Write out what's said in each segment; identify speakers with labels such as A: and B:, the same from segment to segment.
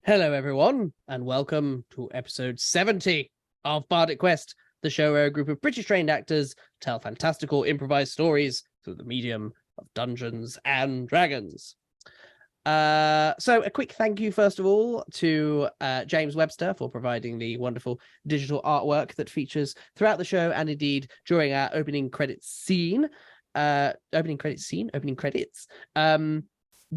A: Hello, everyone, and welcome to episode 70 of Bardic Quest, the show where a group of British-trained actors tell fantastical improvised stories through the medium of Dungeons and Dragons. So a quick thank you, first of all, to James Webster for providing the wonderful digital artwork that features throughout the show and indeed during our opening credits.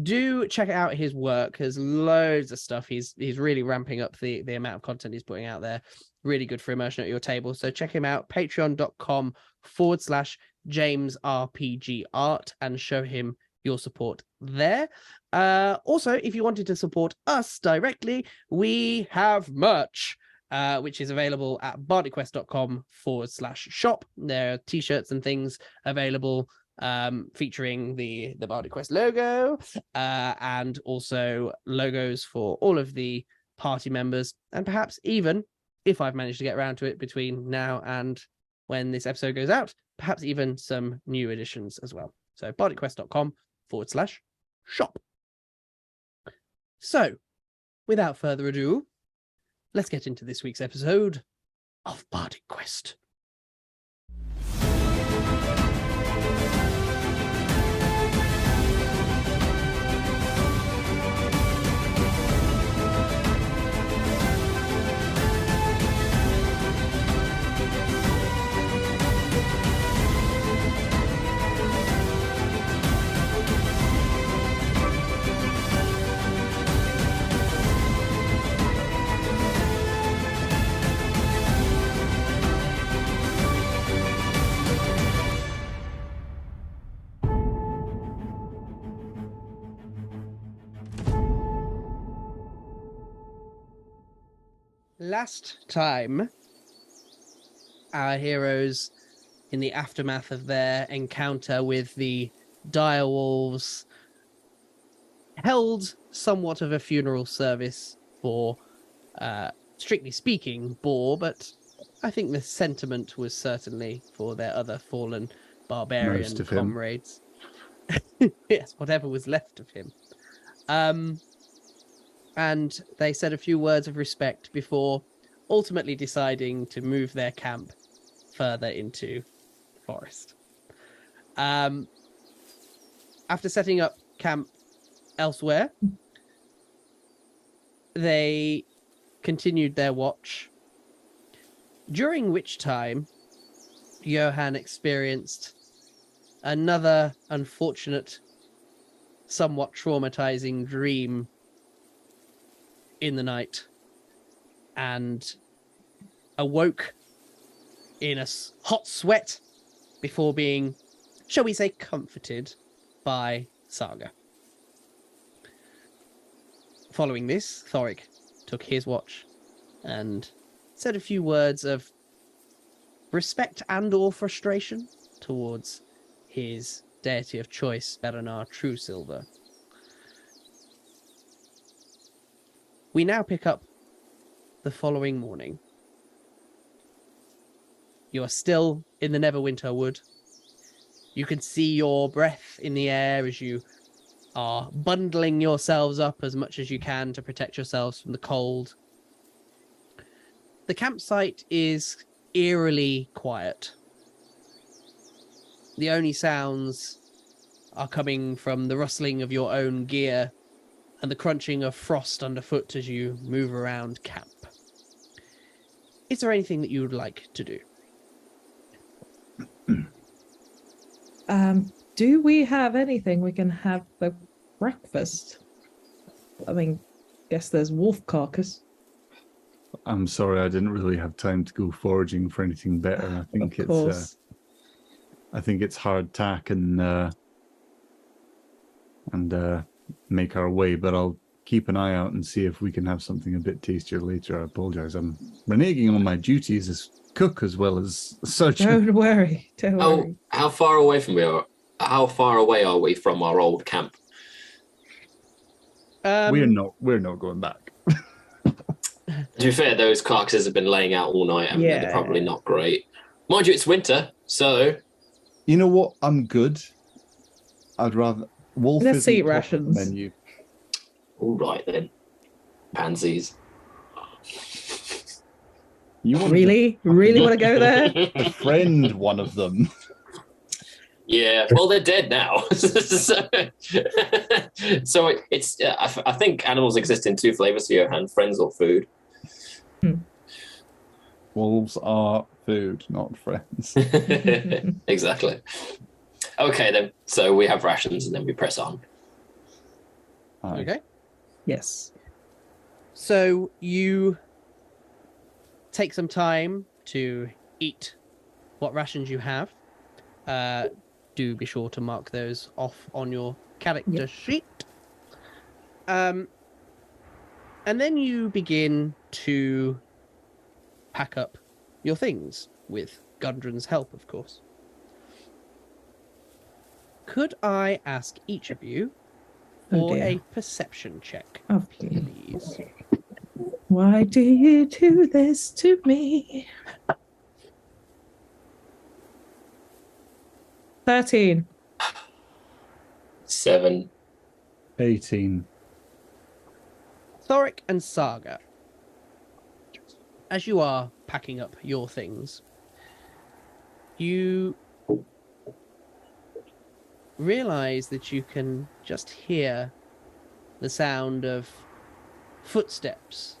A: Do check out his work. There's loads of stuff. He's really ramping up the amount of content he's putting out there. Really good for immersion at your table. So check him out, patreon.com/JamesRPGArt, and show him your support there. Also, if you wanted to support us directly, we have merch, which is available at bardicquest.com/shop. There are t-shirts and things available featuring the Bardic Quest logo, and also logos for all of the party members, and perhaps even, if I've managed to get around to it between now and when this episode goes out, perhaps even some new editions as well. So bardicquest.com/shop. So, without further ado, let's get into this week's episode of Bardic Quest. Last time, our heroes, in the aftermath of their encounter with the direwolves, held somewhat of a funeral service for, strictly speaking, Boar, but I think the sentiment was certainly for their other fallen barbarian comrades. Yes, whatever was left of him. And they said a few words of respect before ultimately deciding to move their camp further into the forest. After setting up camp elsewhere, they continued their watch, during which time Johann experienced another unfortunate, somewhat traumatizing dream in the night, and awoke in a hot sweat before being, shall we say, comforted by Saga. Following this, Thorik took his watch and said a few words of respect and or frustration towards his deity of choice, Beranar Truesilver. We now pick up the following morning. You are still in the Neverwinter Wood. You can see your breath in the air as you are bundling yourselves up as much as you can to protect yourselves from the cold. The campsite is eerily quiet. The only sounds are coming from the rustling of your own gear and the crunching of frost underfoot as you move around camp. Is there anything that you would like to do?
B: Do we have anything we can have for breakfast? I mean, guess there's wolf carcass.
C: I'm sorry, I didn't really have time to go foraging for anything better. I think it's hard tack and make our way, but I'll keep an eye out and see if we can have something a bit tastier later. I apologize. I'm reneging on my duties as cook as well as surgeon.
B: Don't worry.
D: How far away are we from our old camp?
C: We're not going back.
D: To be fair, those carcasses have been laying out all night and they're probably not great. Mind you, it's winter, so...
C: You know what? I'm good. I'd rather... Wolf
B: Let's
C: isn't
B: eat
C: top of the
B: rations.
C: menu.
D: All right, then. Pansies.
C: You want
B: Really want to go there?
C: to friend one of them?
D: Yeah, well, they're dead now. So it's. I think animals exist in two flavors for Johann: friends or food.
C: Wolves are food, not friends.
D: Exactly. Okay, then. So we have rations, and then we press on.
C: Aye.
A: Okay.
B: Yes.
A: So you take some time to eat what rations you have. Do be sure to mark those off on your character sheet. And then you begin to pack up your things with Gundren's help, of course. Could I ask each of you for a perception check,
B: Oh,
A: please?
B: Why do you do this to me? 13.
D: 7.
C: 18.
A: Thorik and Saga, as you are packing up your things, you realize that you can just hear the sound of footsteps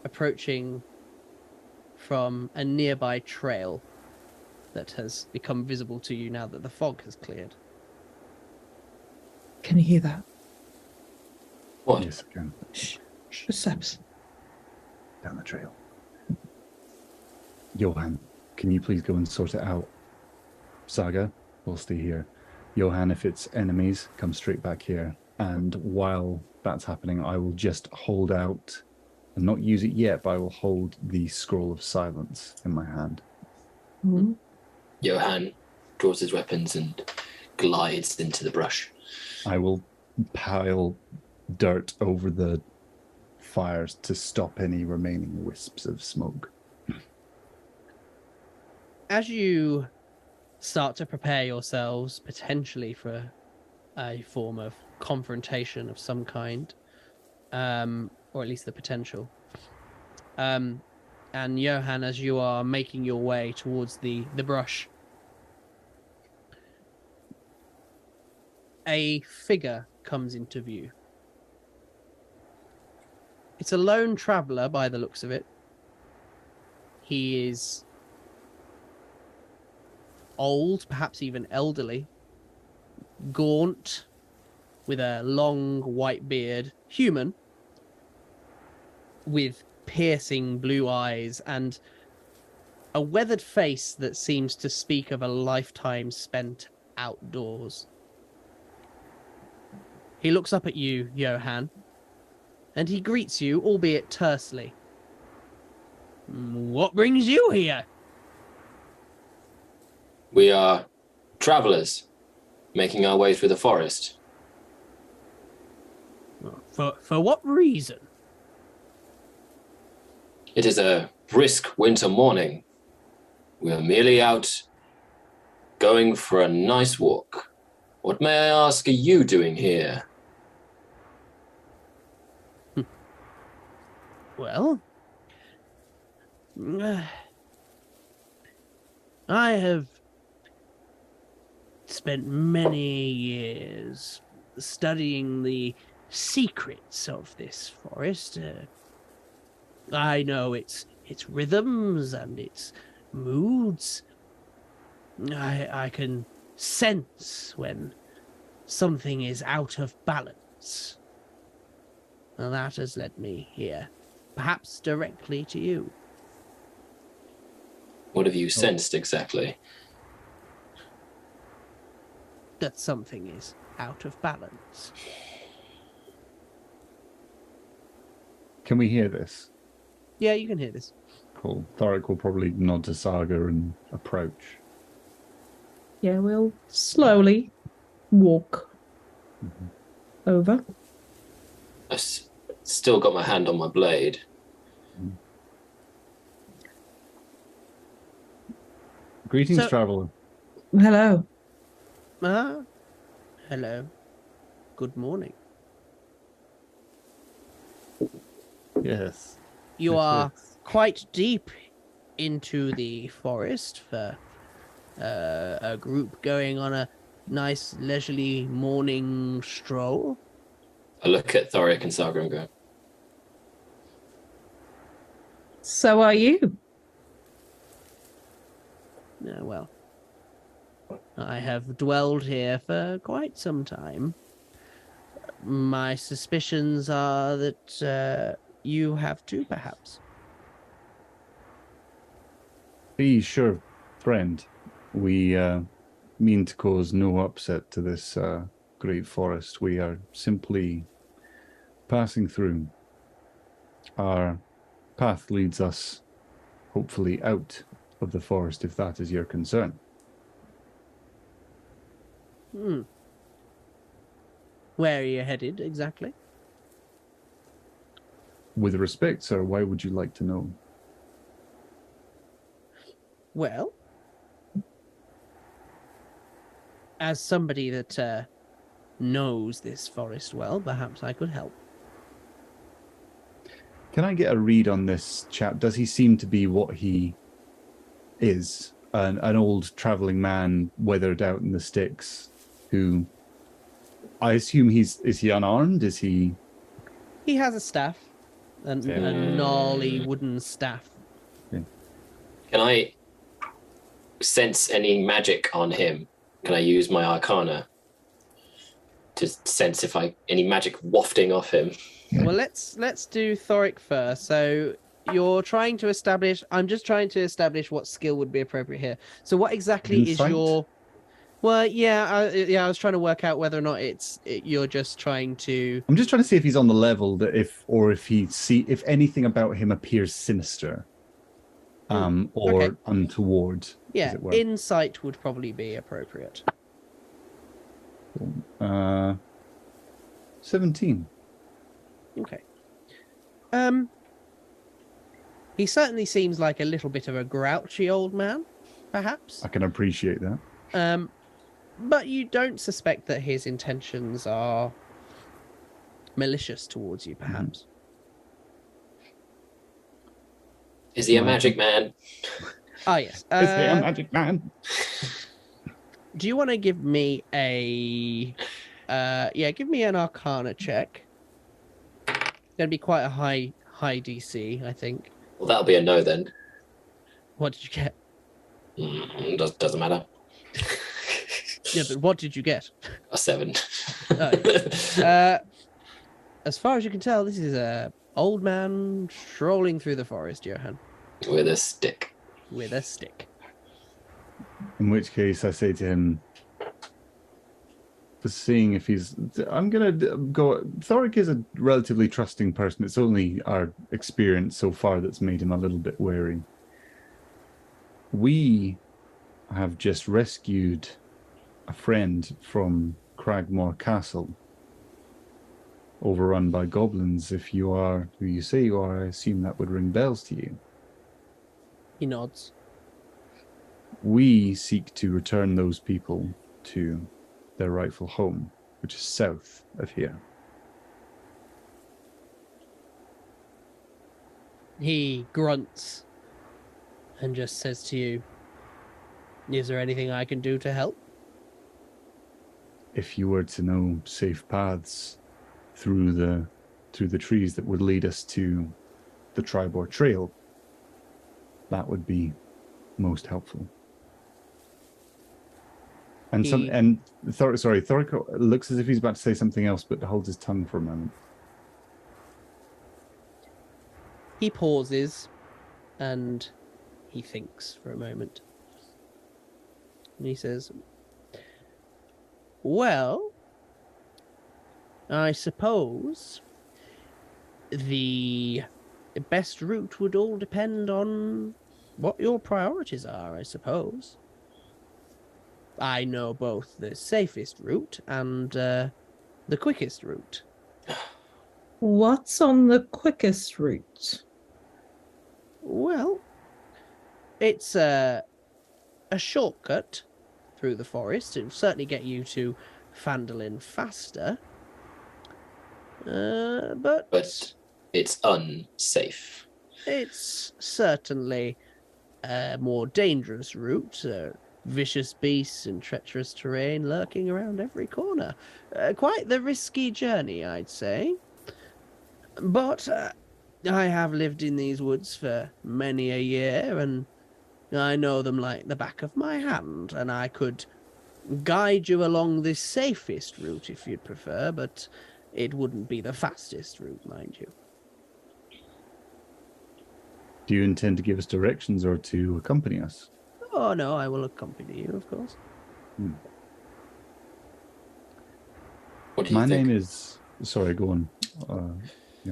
A: approaching from a nearby trail that has become visible to you now that the fog has cleared.
B: Can you hear that?
D: What?
C: Yes, again.
B: Shh. The steps.
C: Down the trail. Johann, can you please go and sort it out? Saga, we'll stay here. Johann, if it's enemies, come straight back here. And while that's happening, I will just hold out, and not use it yet, but I will hold the scroll of silence in my hand.
B: Mm-hmm.
D: Johann draws his weapons and glides into the brush.
C: I will pile dirt over the fires to stop any remaining wisps of smoke.
A: As you start to prepare yourselves potentially for a form of confrontation of some kind, or at least the potential, and Johann, as you are making your way towards the brush, a figure comes into view. It's a lone traveler by the looks of it. He is old, perhaps even elderly, gaunt, with a long white beard, human, with piercing blue eyes and a weathered face that seems to speak of a lifetime spent outdoors. He looks up at you, Johann, and he greets you, albeit tersely. What brings you here?
D: We are travelers, making our way through the forest.
A: For what reason?
D: It is a brisk winter morning. We are merely out going for a nice walk. What, may I ask, are you doing here?
A: Well, I have spent many years studying the secrets of this forest. I know its rhythms and its moods. I can sense when something is out of balance. And that has led me here, perhaps directly to you.
D: What have you sensed exactly?
A: That something is out of balance.
C: Can we hear this?
A: Yeah, you can hear this.
C: Cool. Thorik will probably nod to Saga and approach.
B: Yeah, we'll slowly walk over.
D: I've still got my hand on my blade.
C: Greetings, traveler.
B: Hello.
A: Hello. Good morning.
C: Yes.
A: You
C: it
A: are
C: is.
A: quite deep into the forest for a group going on a nice leisurely morning stroll.
D: I look at Thorik and Saga and go,
B: So are you.
A: Well, I have dwelled here for quite some time. My suspicions are that you have too, perhaps.
C: Be sure, friend. We mean to cause no upset to this great forest. We are simply passing through. Our path leads us, hopefully, out of the forest, if that is your concern.
A: Where are you headed exactly?
C: With respect, sir, why would you like to know?
A: Well, as somebody that knows this forest well, perhaps I could help.
C: Can I get a read on this chap? Does he seem to be what he is? An old traveling man, weathered out in the sticks, who I assume is he unarmed? Is he?
A: He has a staff, a gnarly wooden staff.
D: can I sense any magic on him? Can I use my arcana to sense if any magic wafting off him?
A: Well, let's do Thorik first. So you're trying to establish. I'm just trying to establish what skill would be appropriate here. So what exactly
C: Insight?
A: is your? Well, yeah, I was trying to work out whether or not you're just trying to.
C: I'm just trying to see if he's on the level that if anything about him appears sinister, or
A: okay.
C: untoward.
A: Yeah,
C: as it were.
A: insight would probably be appropriate.
C: 17.
A: Okay. He certainly seems like a little bit of a grouchy old man, perhaps.
C: I can appreciate that.
A: But you don't suspect that his intentions are malicious towards you, perhaps.
D: Is he a magic man?
A: Ah, yes.
C: Is he a magic man?
A: Do you want to give me give me an Arcana check. It's going to be quite a high DC, I think.
D: Well, that'll be a no then.
A: What did you get?
D: Doesn't matter.
A: Yeah, but what did you get?
D: A 7.
A: As far as you can tell, this is a old man strolling through the forest, Johann.
D: With a stick.
A: With a stick.
C: In which case, I say to him, for seeing if he's... I'm going to go... Thorik is a relatively trusting person. It's only our experience so far that's made him a little bit wary. We have just rescued a friend from Cragmore Castle, overrun by goblins. If you are who you say you are, I assume that would ring bells to you.
A: He nods.
C: We seek to return those people to their rightful home, which is south of here.
A: He grunts and just says to you, "Is there anything I can do to help?"
C: If you were to know safe paths through the trees that would lead us to the Tribor Trail, that would be most helpful. And Thorik looks as if he's about to say something else, but holds his tongue for a moment.
A: He pauses and he thinks for a moment. And he says, "Well, I suppose the best route would all depend on what your priorities are, I suppose. I know both the safest route and the quickest route."
B: What's on the quickest route?
A: Well, it's a shortcut through the forest. It'll certainly get you to Phandelver faster. But
D: it's unsafe.
A: It's certainly a more dangerous route. Vicious beasts and treacherous terrain lurking around every corner. Quite the risky journey, I'd say. But I have lived in these woods for many a year, and I know them like the back of my hand, and I could guide you along the safest route if you'd prefer, but it wouldn't be the fastest route, mind you.
C: Do you intend to give us directions or to accompany us?
A: Oh, no, I will accompany you, of course.
D: What do you
C: My
D: think?
C: name is... Sorry, go on.
D: I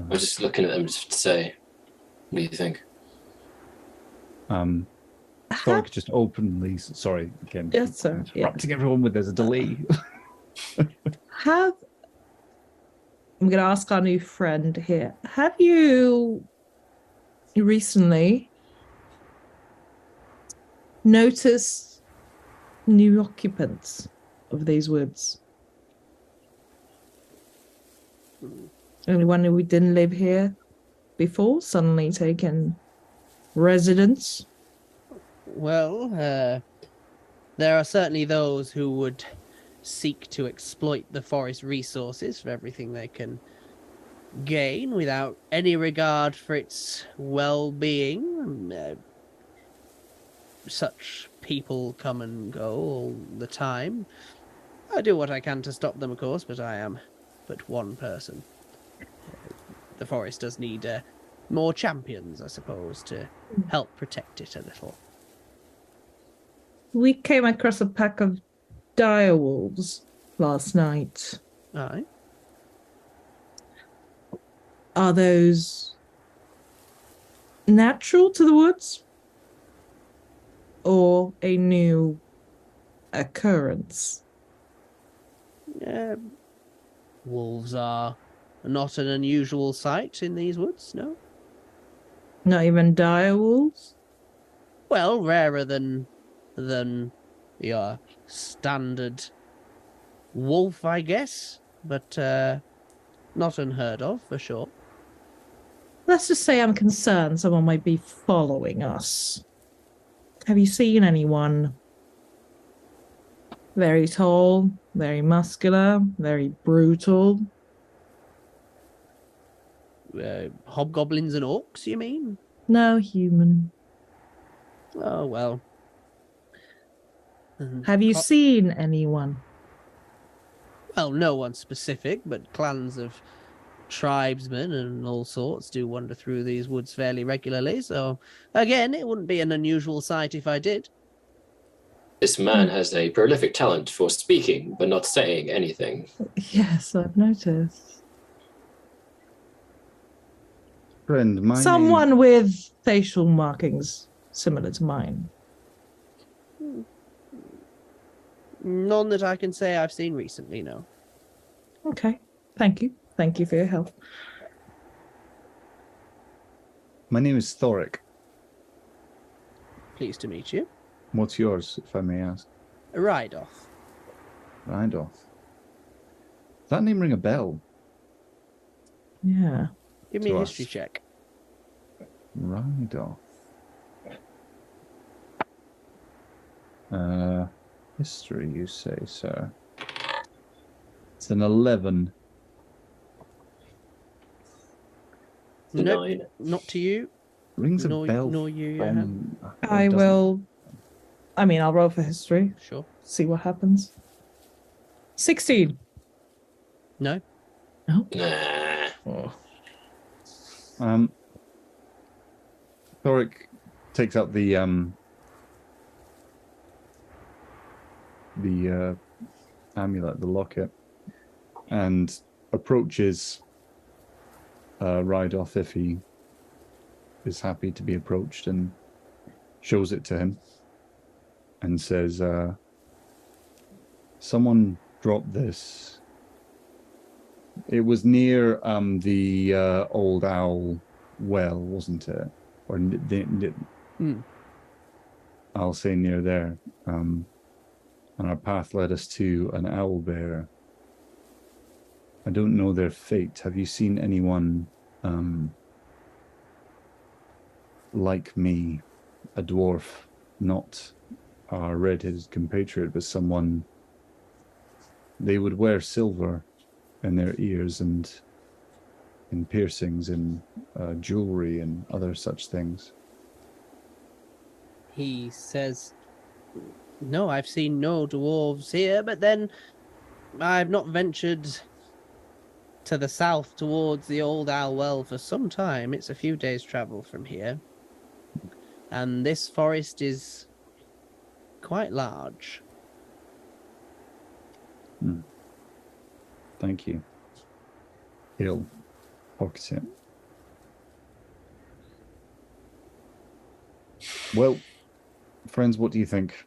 D: was just looking at them to say, what do you think?
C: Thorik just openly... Sorry, again.
B: Yes, sir. Yeah.
C: Interrupting everyone with there's a delay.
B: I'm going to ask our new friend here. Have you recently noticed new occupants of these woods? Anyone who didn't live here before suddenly taken residence?
A: Well, there are certainly those who would seek to exploit the forest resources for everything they can gain without any regard for its well-being. Such people come and go all the time. I do what I can to stop them, of course, but I am but one person. The forest does need more champions, I suppose, to help protect it a little.
B: We came across a pack of direwolves last night.
A: Aye.
B: Are those natural to the woods or a new occurrence?
A: Wolves are not an unusual sight in these woods, no?
B: Not even direwolves?
A: Well, rarer than your standard wolf, I guess, but not unheard of, for sure.
B: Let's just say I'm concerned someone might be following us. Have you seen anyone very tall, very muscular, very brutal?
A: Hobgoblins and orcs, you mean?
B: No, human.
A: Oh, well.
B: Have you seen anyone?
A: Well, no one specific, but clans of tribesmen and all sorts do wander through these woods fairly regularly, so again, it wouldn't be an unusual sight if I did.
D: This man has a prolific talent for speaking, but not saying anything.
B: Yes, I've noticed.
C: Friend, my
B: Someone
C: name...
B: with facial markings similar to mine.
A: None that I can say I've seen recently, no.
B: Okay, thank you. Thank you for your help.
C: My name is Thorik.
A: Pleased to meet you.
C: What's yours, if I may ask?
A: Rydoth.
C: Rydoth. Does that name ring a bell?
B: Yeah.
A: Give me
C: To
A: a
C: us.
A: history check.
C: Rydoth. History, you say, sir. It's an 11.
A: Nope,
D: 9.
A: not to you.
C: Rings a
A: Nor-
C: bell.
A: nor you,
C: from...
B: I
C: doesn't-
B: will. I mean, I'll roll for history,
A: Sure.
B: see what happens. 16.
A: No?
B: No.
D: Nah.
B: Oh.
C: Thorik takes out the amulet, the locket, and approaches Rydoth if he is happy to be approached, and shows it to him and says, someone dropped this. It was near the old owl well, wasn't it? Or I'll say near there. And our path led us to an owl bear. I don't know their fate. Have you seen anyone like me, a dwarf, not our red-headed compatriot, but someone, they would wear silver in their ears and in piercings and jewelry and other such things.
A: He says, no, I've seen no dwarves here, but then I've not ventured to the south towards the old Owl Well for some time. It's a few days' travel from here. And this forest is quite large.
C: Thank you. Hale pockets it. Well, friends, what do you think?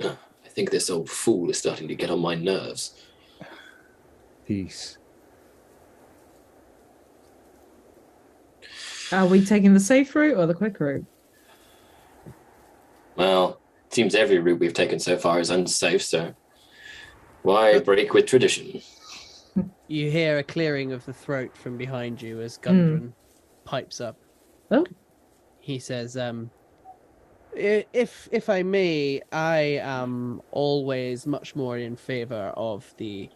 D: I think this old fool is starting to get on my nerves.
C: Peace.
B: Are we taking the safe route or the quick route?
D: Well, it seems every route we've taken so far is unsafe, so why break with tradition?
A: You hear a clearing of the throat from behind you as Gundren pipes up.
B: Oh.
A: He says, if I may, I am always much more in favor of the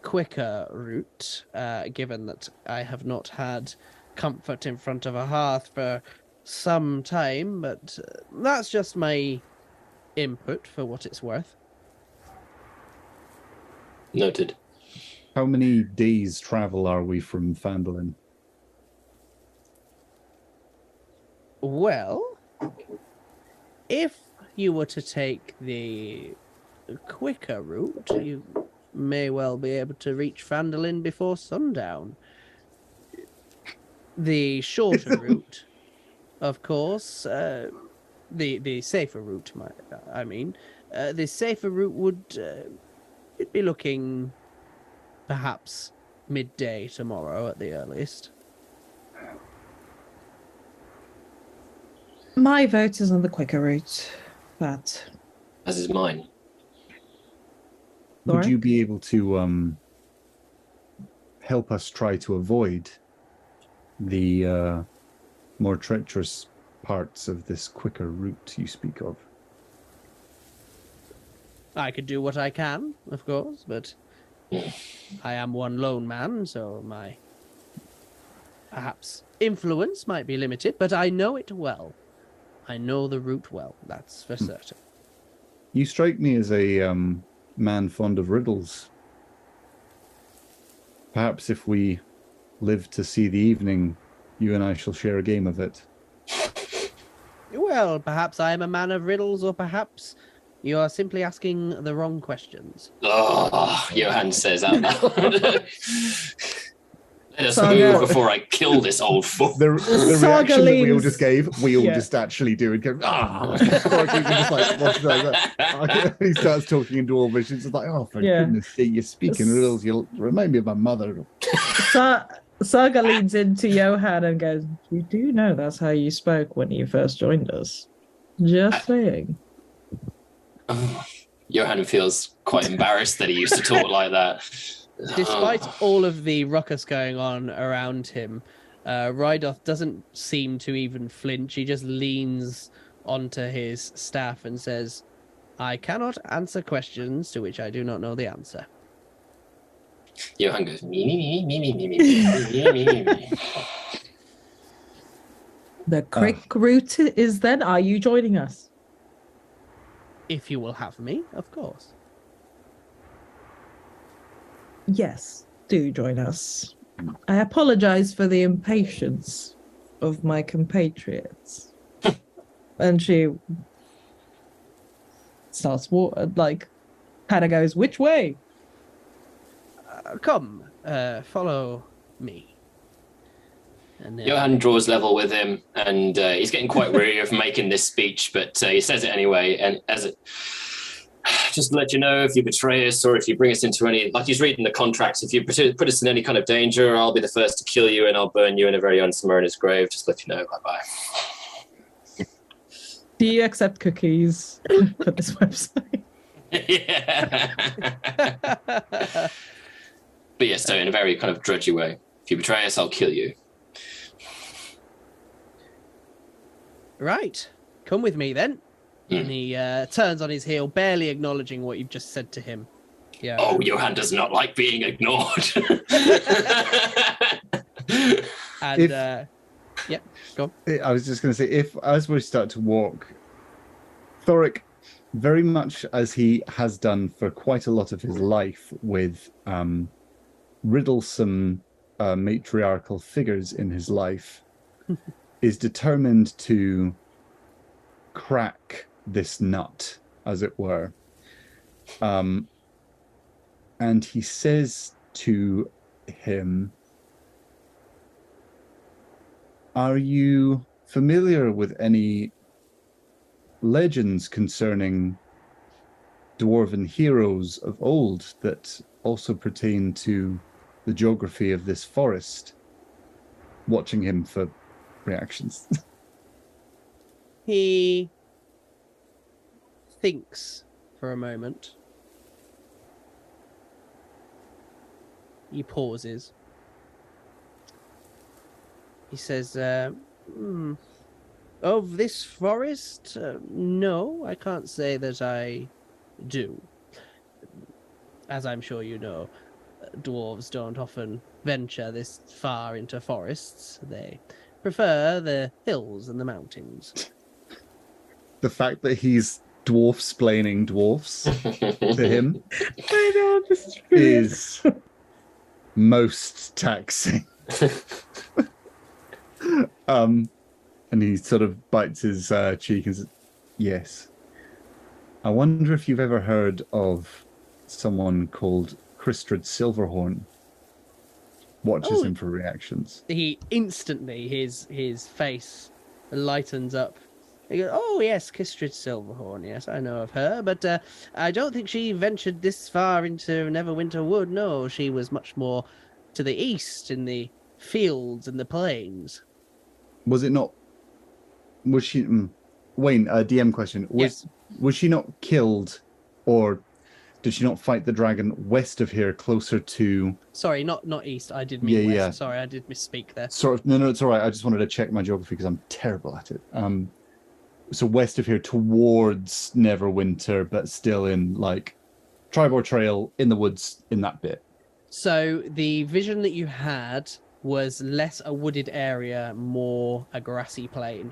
A: quicker route, given that I have not had comfort in front of a hearth for some time, but that's just my input for what it's worth.
D: Noted.
C: How many days' travel are we from Phandelver?
A: Well, if you were to take the quicker route, you may well be able to reach Phandelver before sundown. The shorter route, of course, the safer route, the safer route would it'd be looking perhaps midday tomorrow at the earliest.
B: My vote is on the quicker route, but...
D: As is mine.
C: Would you be able to help us try to avoid the more treacherous parts of this quicker route you speak of?
A: I could do what I can, of course, but I am one lone man, so my perhaps influence might be limited, but I know it well. I know the route well, that's for certain.
C: You strike me as a man fond of riddles. Perhaps if we live to see the evening, you and I shall share a game of it.
A: Well, perhaps I am a man of riddles, or perhaps you are simply asking the wrong questions.
D: Oh, Johann says out loud. Let us
B: Saga.
D: move before I kill this old fool.
C: The
B: Saga
C: reaction that we all
B: leans-
C: just gave, we all
B: Yeah.
C: just actually do and go, just like, what's that? He starts talking in Dwarvish. It's just like, oh, for
B: Yeah.
C: goodness sake, you're speaking riddles. You remind me of my mother.
B: Saga leans into Johann and goes, "You do know that's how you spoke when you first joined us. Just saying."
D: Johann feels quite embarrassed that he used to talk like that.
A: Despite all of the ruckus going on around him, Rydoth doesn't seem to even flinch. He just leans onto his staff and says, I cannot answer questions to which I do not know the answer.
D: Johann goes, me, me, me, me, me, me, me, me, me, me.
B: The quick route is then, are you joining us?
A: If you will have me, of course.
B: Yes, do join us. I apologize for the impatience of my compatriots. And she starts kind of goes, which way?
A: Come, follow me. And
D: Johann draws level with him, and he's getting quite weary of making this speech, but he says it anyway. And just to let you know, if you betray us or if you bring us into any, like he's reading the contracts, if you put us in any kind of danger, I'll be the first to kill you and I'll burn you in a very unceremonious grave. Just to let you know, bye-bye.
B: Do you accept cookies for this website?
D: Yeah. But yeah, so in a very kind of drudgy way, if you betray us, I'll kill you.
A: Right, come with me then. And he turns on his heel, barely acknowledging what you've just said to him. Yeah.
D: Oh, Johann does not like being ignored.
A: And yeah, go on.
C: I was just going to say, if as we start to walk, Thorik, very much as he has done for quite a lot of his life with riddlesome matriarchal figures in his life, is determined to crack this nut, as it were. And he says to him, "Are you familiar with any legends concerning dwarven heroes of old that also pertain to the geography of this forest?" Watching him for reactions.
A: He thinks for a moment. He pauses. He says, of this forest? No, I can't say that I do. As I'm sure you know, dwarves don't often venture this far into forests. They prefer the hills and the mountains.
C: The fact that he's dwarf-splaining dwarfs to him
B: I know, this is brilliant.
C: is most taxing. And he sort of bites his cheek and says, "Yes. I wonder if you've ever heard of someone called Crystrid Silverhorn." Watches him for reactions.
A: He instantly, his face lightens up. He goes, "Oh yes, Kistrid Silverhorn. Yes, I know of her, but I don't think she ventured this far into Neverwinter Wood. No, she was much more to the east, in the fields and the plains."
C: Was it not? Was she? Wayne, a DM question. Was she not killed, or did she not fight the dragon west of here, closer to?
A: Sorry, not east. I did mean west.
C: Yeah.
A: Sorry, I did misspeak there.
C: Sort of. No, it's all right. I just wanted to check my geography because I'm terrible at it. So west of here towards Neverwinter, but still in like Tribor Trail in the woods in that bit.
A: So the vision that you had was less a wooded area, more a grassy plain.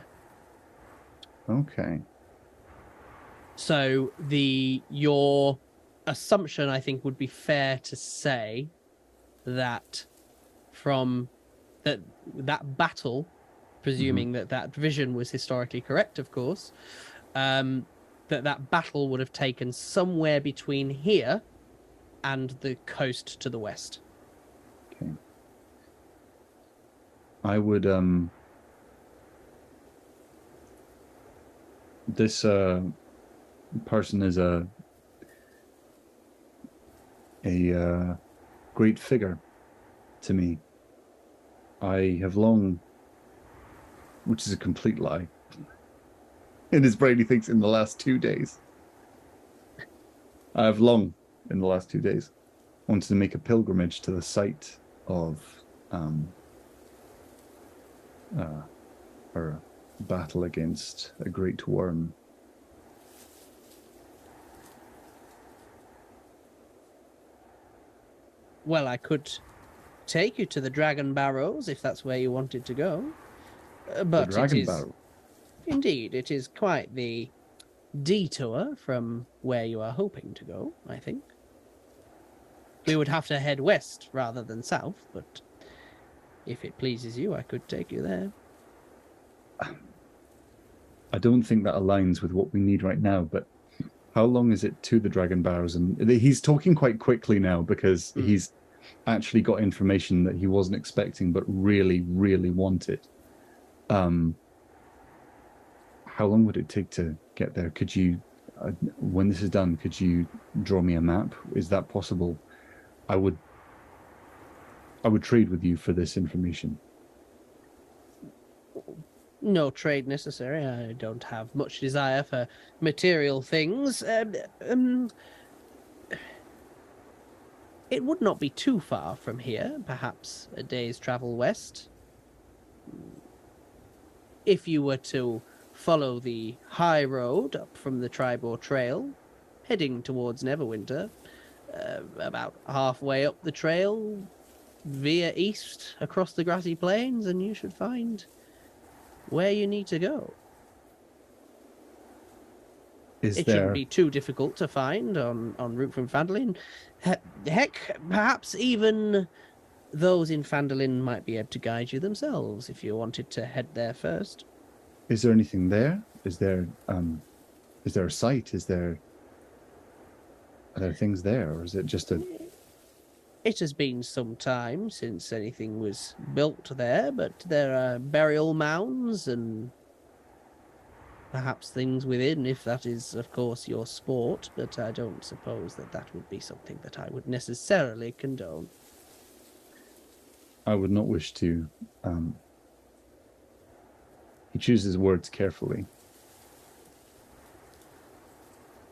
C: Okay.
A: So your assumption, I think, would be fair to say that from that battle, presuming that vision was historically correct, of course, that battle would have taken somewhere between here and the coast to the west.
C: Okay. I would this person is a great figure to me. I have long, which is a complete lie. In his brain, he thinks in the last 2 days. I have long, in the last 2 days, wanted to make a pilgrimage to the site of her battle against a great worm.
A: Well, I could take you to the Dragon Barrows if that's where you wanted to go. But
C: the Dragon
A: it is,
C: Barrow.
A: Indeed, it is quite the detour from where you are hoping to go, I think. We would have to head west rather than south, but if it pleases you, I could take you there.
C: I don't think that aligns with what we need right now, but how long is it to the Dragon Barrows? And he's talking quite quickly now because he's actually got information that he wasn't expecting but really, really wanted. How long would it take to get there? Could you, when this is done, could you draw me a map? Is that possible? I would trade with you for this information.
A: No trade necessary. I don't have much desire for material things. It would not be too far from here, perhaps a day's travel west. If you were to follow the high road up from the Tribor Trail, heading towards Neverwinter. About halfway up the trail, veer east across the grassy plains, and you should find where you need to go. It shouldn't be too difficult to find on route from Phandalin. Heck, perhaps even those in Phandalin might be able to guide you themselves if you wanted to head there first.
C: Is there anything there? Is there a site? Are there things there, or is it just a...
A: It has been some time since anything was built there, but there are burial mounds and perhaps things within, if that is, of course, your sport, but I don't suppose that would be something that I would necessarily condone.
C: I would not wish to... He chooses words carefully.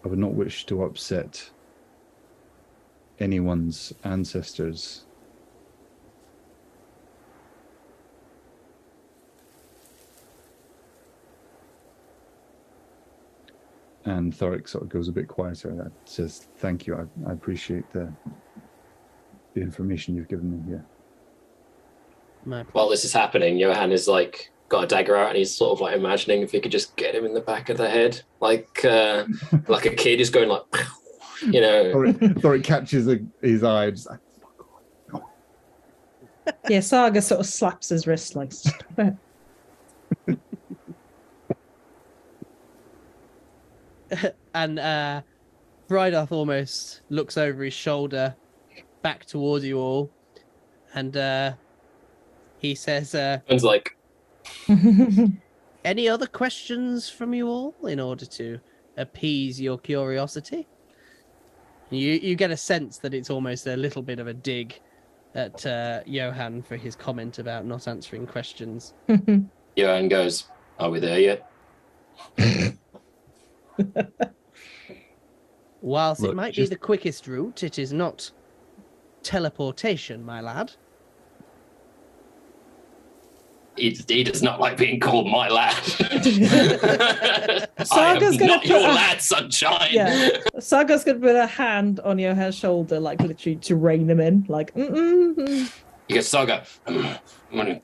C: I would not wish to upset anyone's ancestors. And Thorik sort of goes a bit quieter and says, "Thank you. I appreciate the information you've given me here."
D: While this is happening, Johann is like got a dagger out and he's sort of like imagining if he could just get him in the back of the head, like a kid is going like, you know.
C: Thorik catches his eye. Just like,
B: Yeah, Saga sort of slaps his wrist like, "Stop it."
A: And Brydoth almost looks over his shoulder back towards you all, and he says,
D: and like,
A: "Any other questions from you all in order to appease your curiosity?" You get a sense that it's almost a little bit of a dig at Johann for his comment about not answering questions.
D: Johann goes, "Are we there yet?"
A: Whilst
C: Look,
A: it might be the quickest route, it is not teleportation, my lad.
D: He does not like being called my lad. I
B: Saga's
D: am
B: gonna
D: not your lad, sunshine.
B: Yeah, Saga's gonna put a hand on Johann's shoulder, like literally to rein him in, like.
D: You get Saga. I'm gonna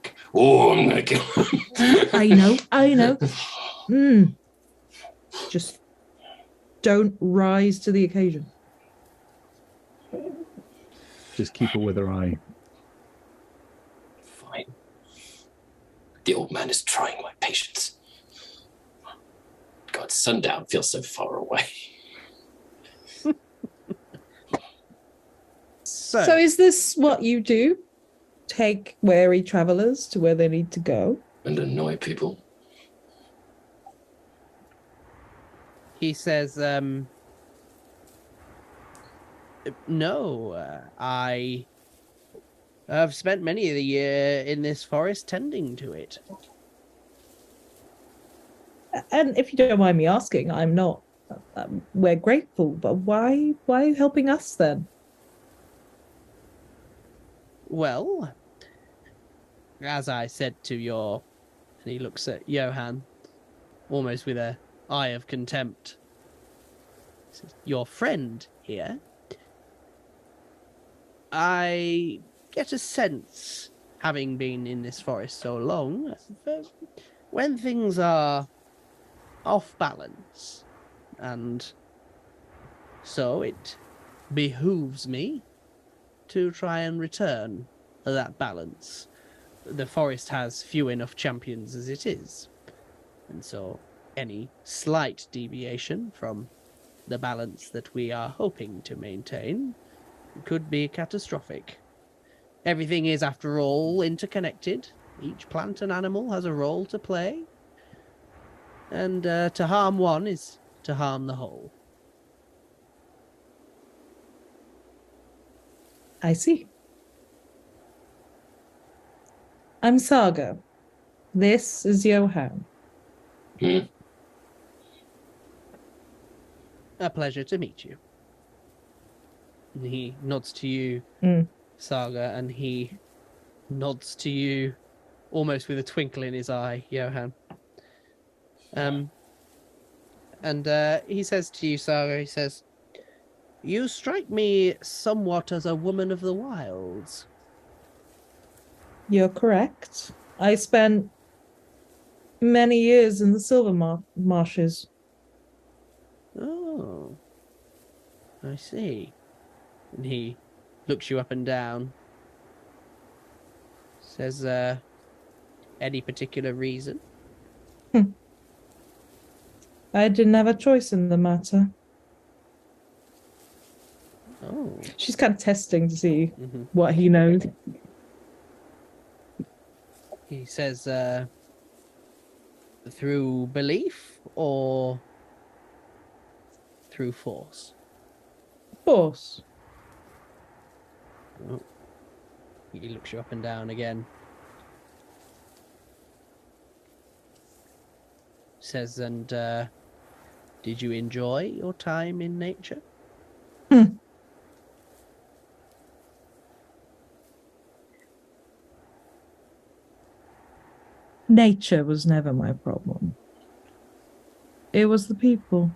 D: kill him.
B: I know. Just don't rise to the occasion.
C: just keep a weather eye.
D: Fine. The old man is trying my patience. God, sundown feels so far away.
B: So is this what you do? Take weary travelers to where they need to go?
D: And annoy people.
A: He says, no, I have spent many of the year in this forest tending to it.
B: And if you don't mind me asking, I'm not. We're grateful, but why are you helping us then?
A: Well, as I said to your... And he looks at Johann, almost with an eye of contempt. He says, your friend here, I get a sense, having been in this forest so long, when things are off balance, and so it behooves me to try and return that balance. The forest has few enough champions as it is, and so any slight deviation from the balance that we are hoping to maintain could be catastrophic. Everything is, after all, interconnected. Each plant and animal has a role to play, and to harm one is to harm the whole.
B: I see. I'm Saga. This is Johann.
A: A pleasure to meet you. And he nods to you, Saga, and he nods to you almost with a twinkle in his eye, Johann. And he says to you, Saga, he says, "You strike me somewhat as a woman of the wilds."
B: You're correct. I spent many years in the silver marshes.
A: Oh, I see. And he looks you up and down. Says, any particular reason?
B: I didn't have a choice in the matter.
A: Oh.
B: She's kind of testing to see what he knows.
A: He says, through belief or through force?
B: Force.
A: Oh. He looks you up and down again. Says, and did you enjoy your time in nature?
B: Nature was never my problem. It was the people.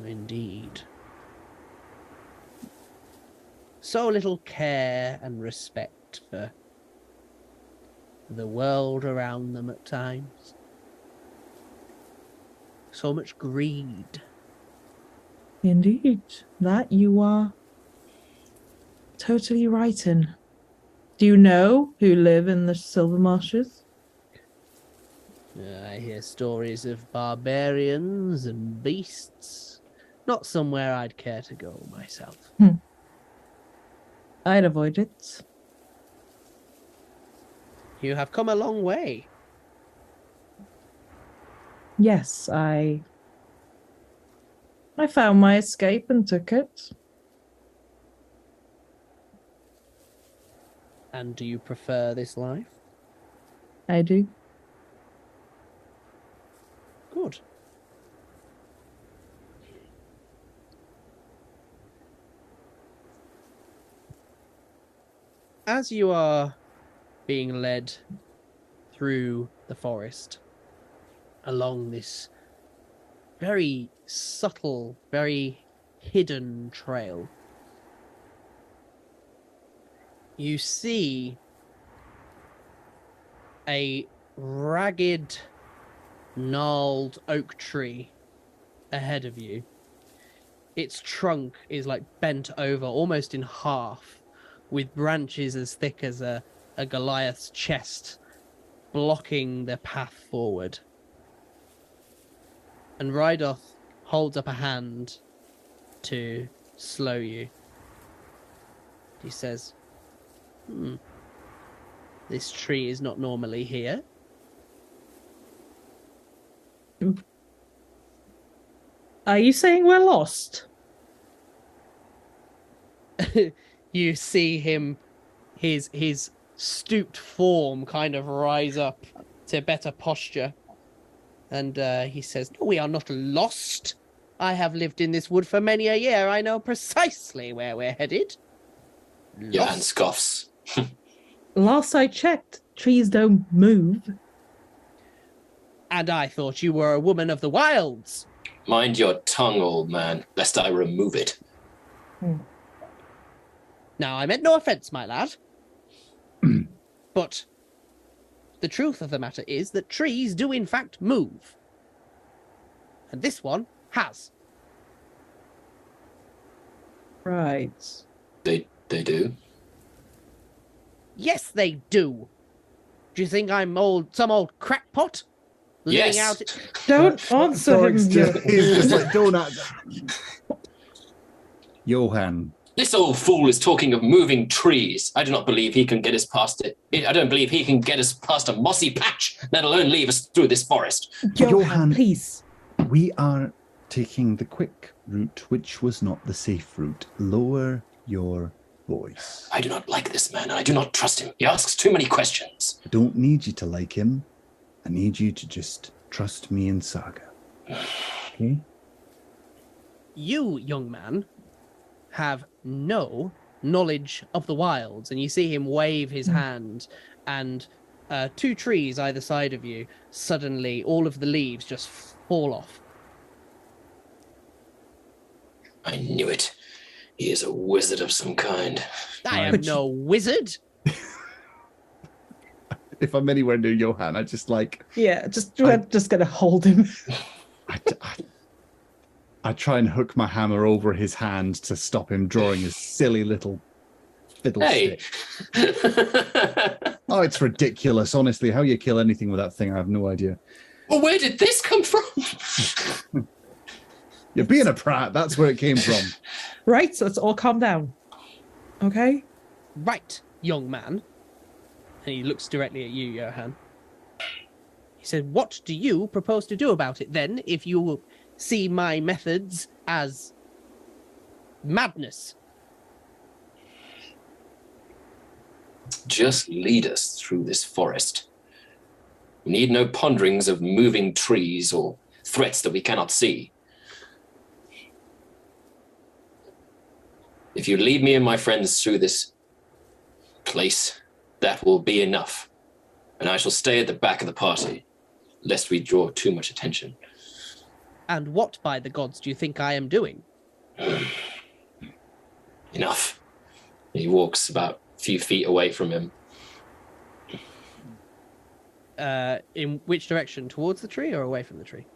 A: Indeed. So little care and respect for the world around them at times. So much greed.
B: Indeed. That you are totally right in. Do you know who live in the silver marshes?
A: I hear stories of barbarians and beasts. Not somewhere I'd care to go myself.
B: I'd avoid it.
A: You have come a long way.
B: Yes, I found my escape and took it.
A: And do you prefer this life?
B: I do.
A: Good. As you are being led through the forest along this very subtle, very hidden trail, you see a ragged, gnarled oak tree ahead of you. Its trunk is like bent over almost in half, with branches as thick as a Goliath's chest blocking the path forward. And Rydoth holds up a hand to slow you. He says, this tree is not normally here.
B: Are you saying we're lost?
A: You see him, his stooped form kind of rise up to better posture. And he says, "No, we are not lost. I have lived in this wood for many a year. I know precisely where we're headed."
D: Johann scoffs.
B: Last I checked, trees don't move.
A: And I thought you were a woman of the wilds.
D: Mind your tongue, old man, lest I remove it.
A: Now, I meant no offence, my lad. But the truth of the matter is that trees do in fact move. And this one has.
B: Right.
D: They do?
A: Yes, they do. Do you think I'm some old crackpot?
D: Yes.
A: Living out...
B: Don't answer him.
C: He's just like, don't Johann.
D: This old fool is talking of moving trees. I do not believe he can get us past it. I don't believe he can get us past a mossy patch, let alone leave us through this forest.
B: Johann, please.
C: We are taking the quick route, which was not the safe route. Lower your voice.
D: I do not like this man, and I do not trust him. He asks too many questions.
C: I don't need you to like him. I need you to just trust me and Saga. Okay?
A: You, young man, have no knowledge of the wilds, and you see him wave his hand, and two trees either side of you, suddenly all of the leaves just fall off.
D: I knew it. He is a wizard of some kind.
A: I am no wizard.
C: If I'm anywhere near Johann, I just like...
B: Yeah, just gonna hold him.
C: I try and hook my hammer over his hand to stop him drawing his silly little fiddlestick.
D: Hey!
C: Oh, it's ridiculous. Honestly, how you kill anything with that thing, I have no idea.
D: Well, where did this come from?
C: You're being a prat. That's where it came from.
B: Right, so let's all calm down. Okay?
A: Right, young man. And he looks directly at you, Johann. He said, what do you propose to do about it then, if you see my methods as madness?
D: Just lead us through this forest. We need no ponderings of moving trees or threats that we cannot see. If you lead me and my friends through this place, that will be enough. And I shall stay at the back of the party, lest we draw too much attention.
A: And what, by the gods, do you think I am doing?
D: Enough. He walks about a few feet away from him.
A: In which direction? Towards the tree or away from the tree?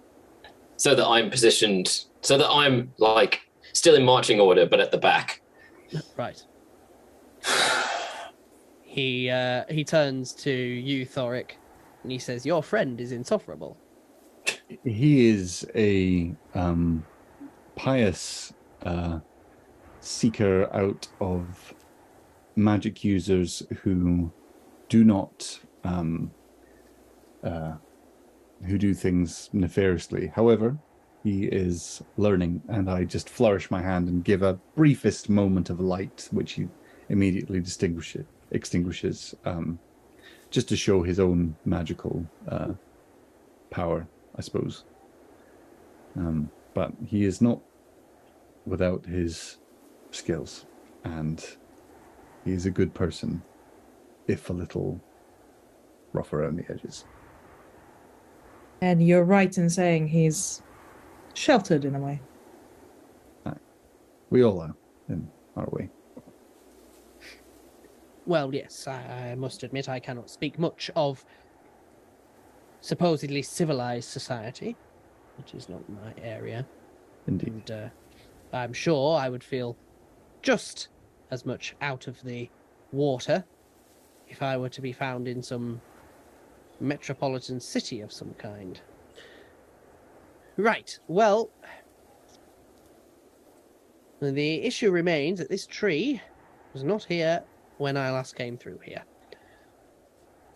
D: So that I'm positioned, so that I'm like still in marching order, but at the back.
A: Right. He turns to you, Thorik, and he says, your friend is insufferable.
C: He is a pious seeker out of magic users who do not who do things nefariously. However, he is learning, and I just flourish my hand and give a briefest moment of light, which he immediately extinguishes, just to show his own magical power, I suppose. But he is not without his skills, and he is a good person, if a little rough around the edges.
B: And you're right in saying he's sheltered in a way.
C: We all are, in our way.
A: Well, yes, I must admit I cannot speak much of supposedly civilized society, which is not my area.
C: Indeed.
A: And I'm sure I would feel just as much out of the water if I were to be found in some metropolitan city of some kind. Right, well, the issue remains that this tree was not here when I last came through here.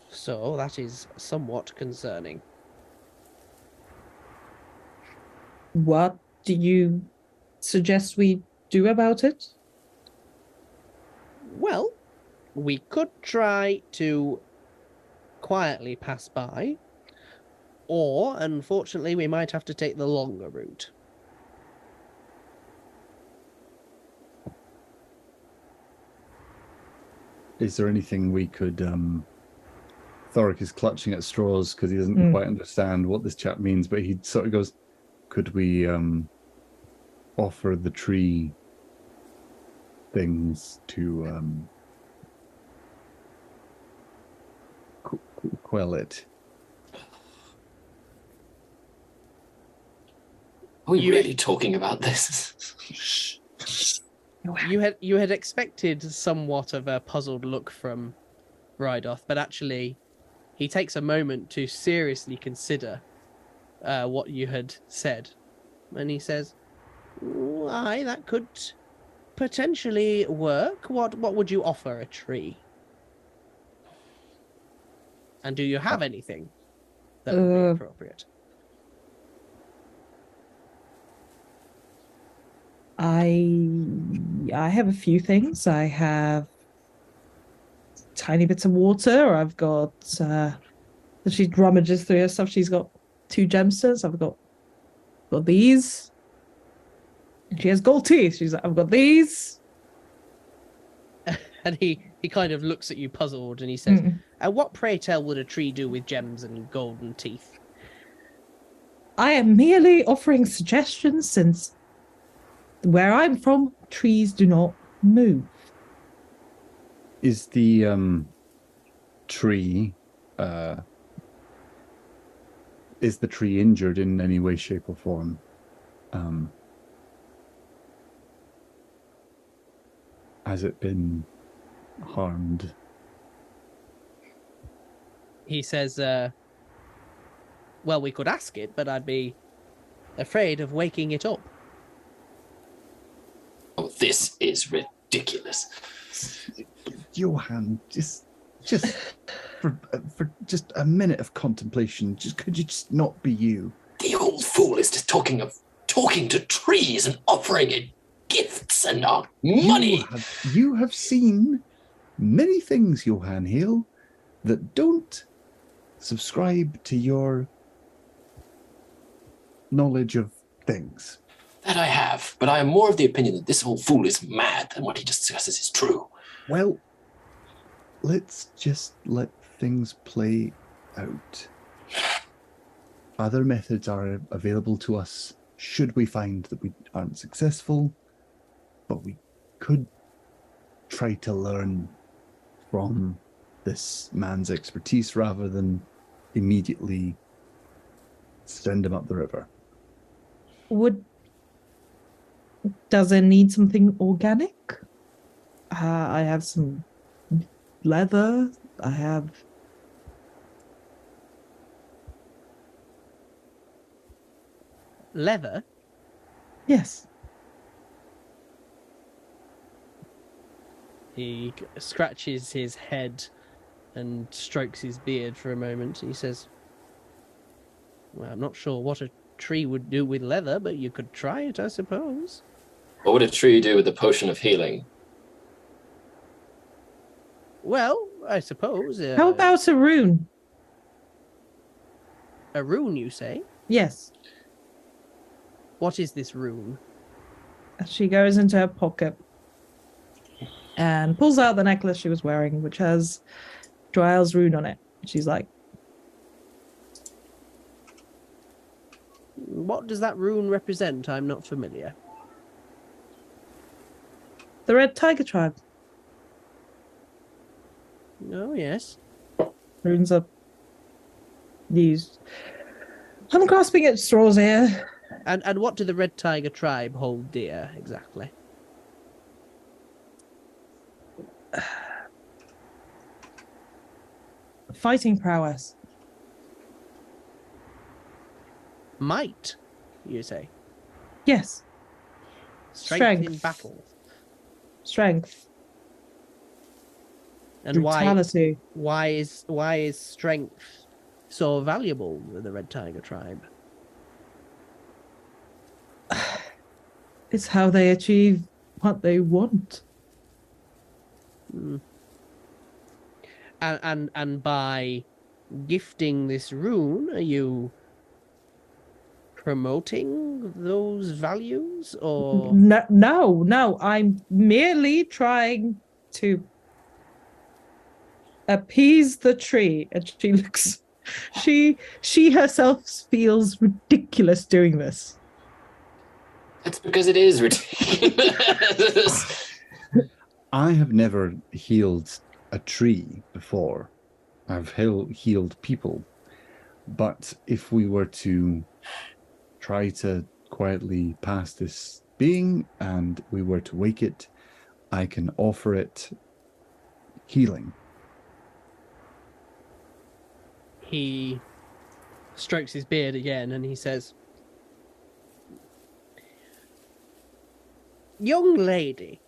A: So that is somewhat concerning.
B: What do you suggest we do about it?
A: Well, we could try to quietly pass by, or unfortunately we might have to take the longer route.
C: Is there anything we could... Thorik is clutching at straws because he doesn't quite understand what this chap means, but he sort of goes, could we offer the tree things to quell it?
D: Are we really talking about this?
A: You had expected somewhat of a puzzled look from Rydoth, but actually he takes a moment to seriously consider what you had said. And he says, aye, that could potentially work. What would you offer a tree? And do you have anything that would be appropriate?
B: I have a few things. I have tiny bits of water. I've got she rummages through her stuff. She's got 2 gemstones. I've got these. And she has gold teeth. She's like, I've got these.
A: And he kind of looks at you puzzled and he says, And what, pray tell, would a tree do with gems and golden teeth?
B: I am merely offering suggestions since where I'm from, trees do not move.
C: Is the tree is the tree injured in any way, shape, or form? Has it been harmed?
A: He says, well, we could ask it, but I'd be afraid of waking it up.
D: Oh, this is ridiculous.
C: Johann, just for just a minute of contemplation, could you just not be you?
D: The old fool is just talking to trees and offering it gifts and our money.
C: You have seen many things, Johann Hale, that don't subscribe to your knowledge of things.
D: That I have, but I am more of the opinion that this old fool is mad than what he discusses is true.
C: Well, let's just let things play out. Other methods are available to us should we find that we aren't successful, but we could try to learn from this man's expertise rather than immediately send him up the river.
B: Does it need something organic? I have some leather. I have...
A: Leather?
B: Yes.
A: He scratches his head and strokes his beard for a moment. He says, well, I'm not sure what a tree would do with leather, but you could try it, I suppose.
D: What would a tree do with the potion of healing?
A: Well, I suppose...
B: How about a rune?
A: A rune, you say?
B: Yes.
A: What is this rune?
B: She goes into her pocket and pulls out the necklace she was wearing, which has Dryal's rune on it. She's like,
A: what does that rune represent? I'm not familiar.
B: the Red Tiger tribe.
A: Oh, yes.
B: Runes are used. I'm grasping at straws here.
A: And what do the Red Tiger tribe hold dear, exactly?
B: Fighting prowess.
A: Might, you say?
B: Yes.
A: Strength in battle.
B: Strength.
A: And
B: brutality.
A: why is strength so valuable with the Red Tiger tribe?
B: It's how they achieve what they want.
A: Mm. And by gifting this rune, are you promoting those values, or
B: No, I'm merely trying to appease the tree. And she looks, she herself feels ridiculous doing this.
D: That's because it is ridiculous.
C: I have never healed a tree before. I've healed people. But if we were to try to quietly pass this being and we were to wake it, I can offer it healing.
A: he strokes his beard again and he says, young lady,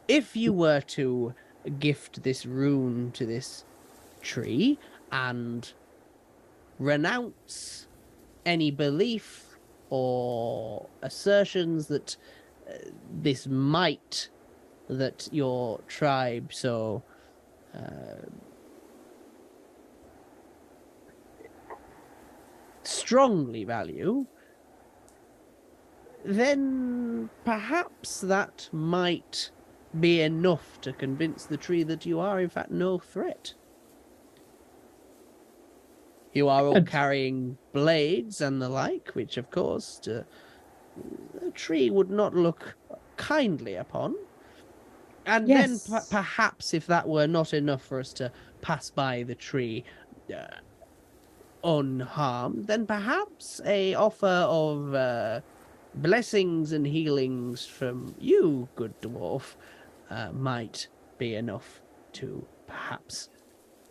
A: if you were to gift this rune to this tree and renounce any belief or assertions that this might that your tribe so strongly value, then perhaps that might be enough to convince the tree that you are, in fact, no threat. You are all
B: Good.
A: carrying blades and the like, which, of course, the tree would not look kindly upon. And
B: Yes.
A: then perhaps if that were not enough for us to pass by the tree unharmed, then perhaps a offer of blessings and healings from you, good dwarf, might be enough to perhaps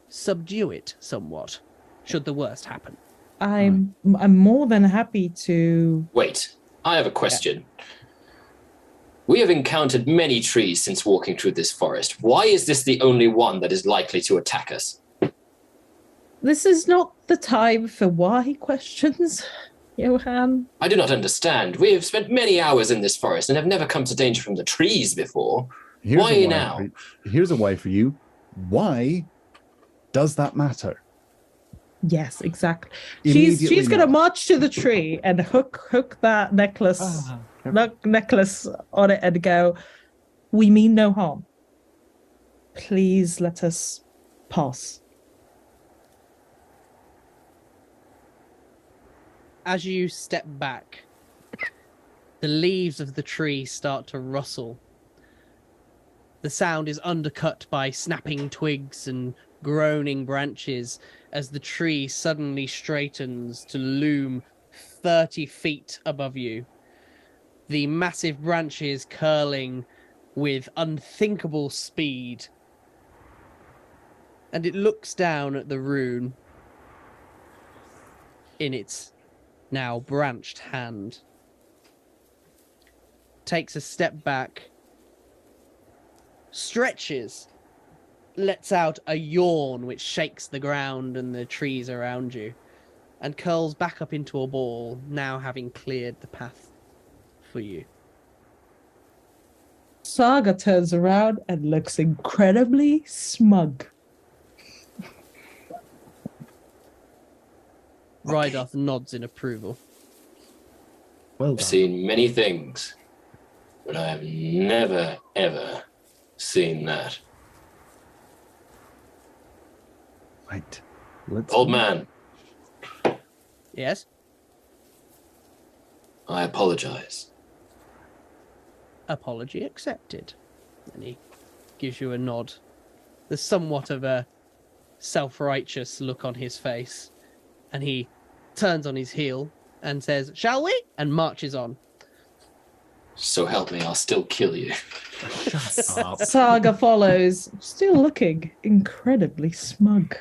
A: subdue it somewhat, should the worst happen.
B: I'm more than happy to.
D: Wait, I have a question. We have encountered many trees since walking through this forest. Why is this the only one that is likely to attack us?
B: This is not the time for why questions, Johann.
D: I do not understand. We have spent many hours in this forest and have never come to danger from the trees before. Why now?
C: Here's a why for you. Why does that matter?
B: Yes, exactly. She's gonna march to the tree and hook that necklace on it and go, "We mean no harm. Please let us pass."
A: As you step back, the leaves of the tree start to rustle. The sound is undercut by snapping twigs and groaning branches as the tree suddenly straightens to loom 30 feet above you. The massive branches curling with unthinkable speed. And it looks down at the rune in its now branched hand. Takes a step back, stretches, lets out a yawn which shakes the ground and the trees around you, and curls back up into a ball, now having cleared the path for you.
B: Saga turns around and looks incredibly smug.
A: Rydoth nods in approval.
C: Well
D: I've
C: done.
D: seen many things, but I have never, ever seen that.
C: Right. Let's
D: Old man,
A: Yes?
D: I apologize.
A: Apology accepted. And he gives you a nod. There's somewhat of a self-righteous look on his face. And he turns on his heel and says, "Shall we?" and marches on.
D: So help me, I'll still kill you.
C: Shut up.
B: Saga follows, still looking incredibly smug.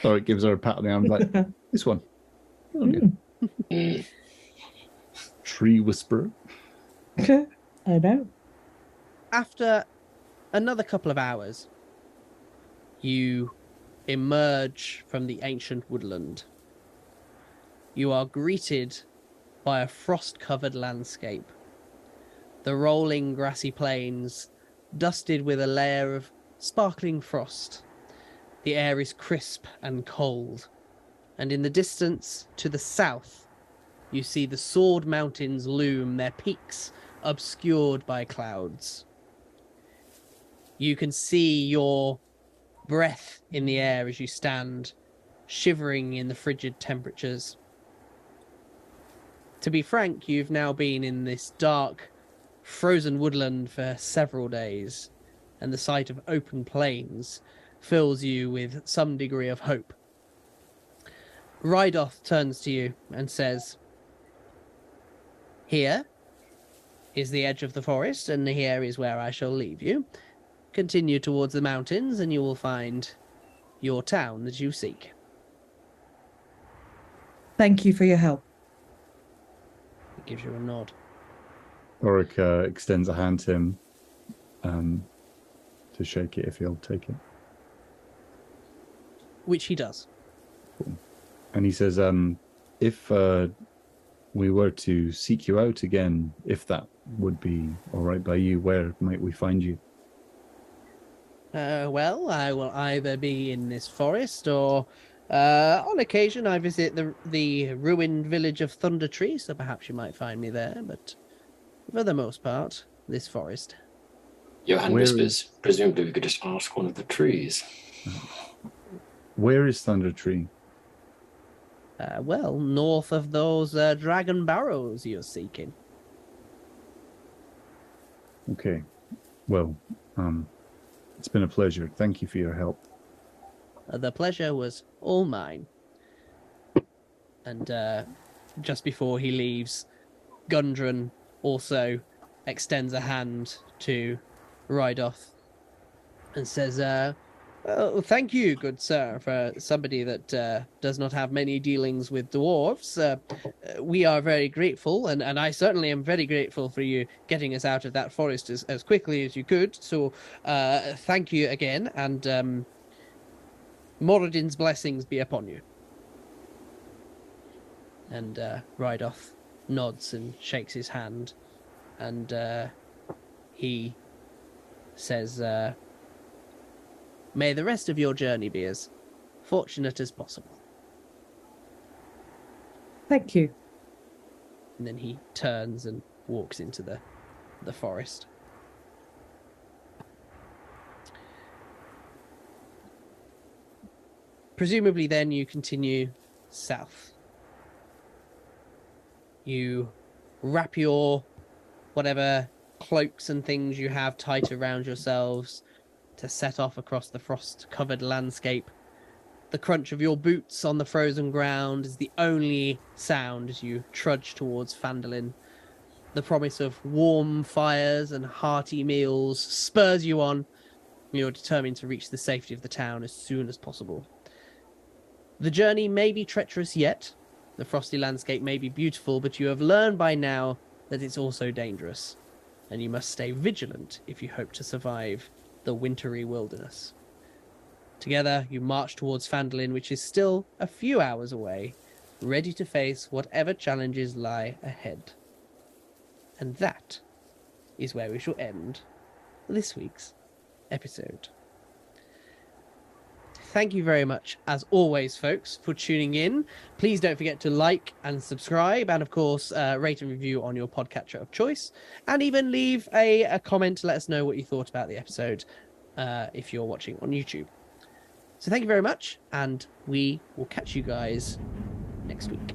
C: Thorik gives her a pat on the arm, like, this one. Oh, good.
D: Mm.
C: Tree whisperer.
B: I know.
A: After another couple of hours, you emerge from the ancient woodland. You are greeted by a frost-covered landscape. The rolling grassy plains, dusted with a layer of sparkling frost. The air is crisp and cold, and in the distance, to the south, you see the Sword Mountains loom, their peaks obscured by clouds. You can see your breath in the air as you stand, shivering in the frigid temperatures. To be frank, you've now been in this dark, frozen woodland for several days, and the sight of open plains fills you with some degree of hope. Rydoth turns to you and says, "Here is the edge of the forest, and here is where I shall leave you. Continue towards the mountains, and you will find your town that you seek."
B: Thank you for your help.
A: He gives you a nod.
C: Thorik extends a hand to him to shake it if he'll take it.
A: Which he does.
C: And he says, if we were to seek you out again, if that would be all right by you, where might we find you?
A: Well, I will either be in this forest or on occasion I visit the ruined village of Thunder Tree, so perhaps you might find me there, but for the most part, this forest.
D: Johann
C: Where
D: whispers, presumably we could just ask one of the trees.
C: Where is Thunder Tree?
A: Well, north of those dragon barrows you're seeking.
C: Okay. Well, it's been a pleasure. Thank you for your help.
A: The pleasure was all mine. And just before he leaves, Gundren also extends a hand to Rydoth and says, well, thank you, good sir, for somebody that does not have many dealings with dwarves. We are very grateful, and I certainly am very grateful for you getting us out of that forest as quickly as you could. So thank you again, and Moradin's blessings be upon you. And Rydoth nods and shakes his hand, and he says, may the rest of your journey be as fortunate as possible.
B: Thank you.
A: And then he turns and walks into the forest. Presumably then you continue south. You wrap your whatever cloaks and things you have tight around yourselves to set off across the frost-covered landscape. The crunch of your boots on the frozen ground is the only sound as you trudge towards Phandelver. The promise of warm fires and hearty meals spurs you on. You're determined to reach the safety of the town as soon as possible. The journey may be treacherous yet. The frosty landscape may be beautiful, but you have learned by now that it's also dangerous, and you must stay vigilant if you hope to survive the wintry wilderness. Together, you march towards Phandelver, which is still a few hours away, ready to face whatever challenges lie ahead. And that is where we shall end this week's episode. Thank you very much, as always, folks, for tuning in. Please don't forget to like and subscribe, and of course, rate and review on your podcatcher of choice, and even leave a comment to let us know what you thought about the episode if you're watching on YouTube. So thank you very much, and we will catch you guys next week.